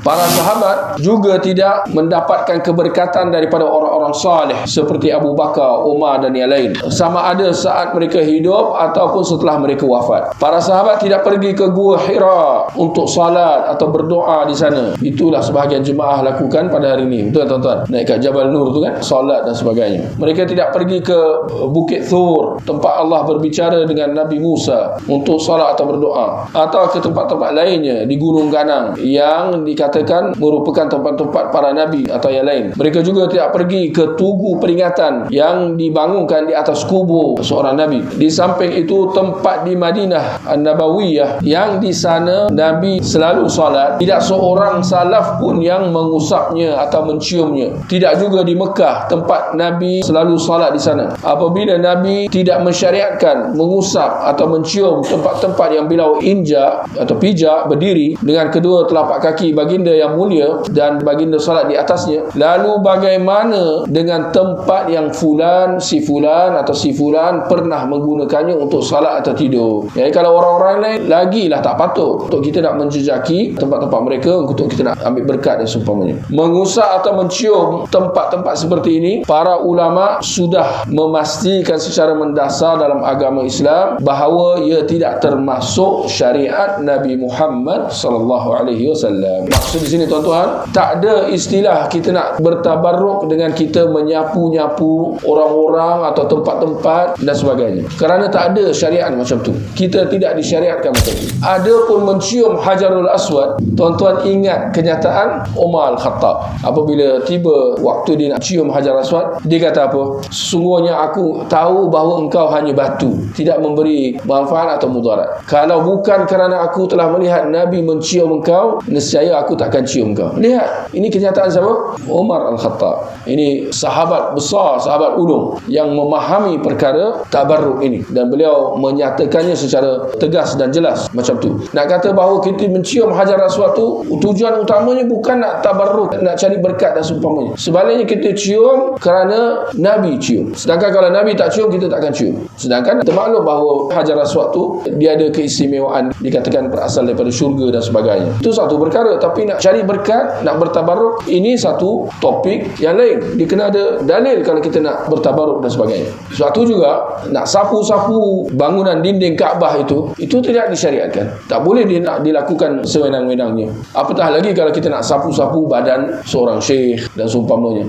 Para sahabat juga tidak mendapatkan keberkatan daripada orang-orang saleh seperti Abu Bakar, Umar dan yang lain, sama ada saat mereka hidup ataupun setelah mereka wafat. Para sahabat tidak pergi ke Gua Hira untuk salat atau berdoa di sana. Itulah sebahagian jemaah lakukan pada hari ini. Betul tuan-tuan? Naik kat Jabal Nur tu kan, salat dan sebagainya. Mereka tidak pergi ke Bukit Thur, tempat Allah berbicara dengan Nabi Musa, untuk salat atau berdoa, atau ke tempat-tempat lainnya di Gunung Ganang yang dikatakan merupakan tempat-tempat para nabi atau yang lain. Mereka juga tidak pergi ke tugu peringatan yang dibangunkan di atas kubur seorang nabi. Di samping itu, tempat di Madinah An-Nabawiyah yang di sana Nabi selalu salat, tidak seorang salaf pun yang mengusapnya atau menciumnya. Tidak juga di Mekah, tempat Nabi selalu salat di sana. Apabila Nabi tidak mensyariatkan mengusap atau mencium tempat-tempat yang beliau injak atau pijak berdiri dengan kedua telapak kaki baginda yang mulia dan baginda salat di atasnya, lalu bagaimana dengan tempat yang fulan, si fulan atau si fulan pernah menggunakannya untuk salat atau tidur? Jadi kalau orang-orang lain, lagilah tak patut untuk kita nak menjejaki tempat-tempat mereka untuk kita nak ambil berkat dan seumpamanya. Mengusap atau mencium tempat-tempat seperti ini, para ulama sudah memastikan secara mendasar dalam agama Islam bahawa ia tidak termasuk syariat Nabi Muhammad sallallahu alaihi wasallam. Maksud di sini tuan-tuan, tak ada istilah kita nak bertabarruk dengan kita menyapu-nyapu orang-orang atau tempat-tempat dan sebagainya, kerana tak ada syariat macam tu. Kita tidak disyariatkan macam tu. Ada pun mencium Hajarul Aswad, tuan-tuan ingat kenyataan Umar Al-Khattab apabila tiba waktu dia nak cium Hajar Aswad, dia kata apa? Sesungguhnya aku tahu bahawa engkau hanya batu, tidak memberi manfaat atau mudarat. Kalau bukan kerana aku telah melihat Nabi mencium engkau, nescaya aku takkan cium engkau. Lihat, ini kenyataan siapa? Umar Al-Khattab. Ini sahabat besar, sahabat ulung yang memahami perkara tabarruk ini, dan beliau menyatakannya secara tegas dan jelas macam tu. Nak kata bahawa kita mencium Hajar Aswad tu tujuan utamanya bukan nak tabarruk, nak cari berkat dan seumpamanya. Sebaliknya kita cium kerana Nabi cium. Sedangkan kalau Nabi tak cium, kita takkan cium. Sedangkan termaklum bahawa Hajar Aswad tu dia ada keistimewaan, dikatakan berasal daripada syurga dan sebagainya. Itu satu perkara. Tapi nak cari berkat, nak bertabaruk, ini satu topik yang lain. Dia kena ada dalil kalau kita nak bertabaruk dan sebagainya. Suatu juga nak sapu-sapu bangunan dinding Kaabah itu tidak disyariatkan. Tak boleh dia nak dilakukan sewenang-wenangnya. Apatah lagi kalau kita nak sapu-sapu badan seorang syekh dan seumpamanya.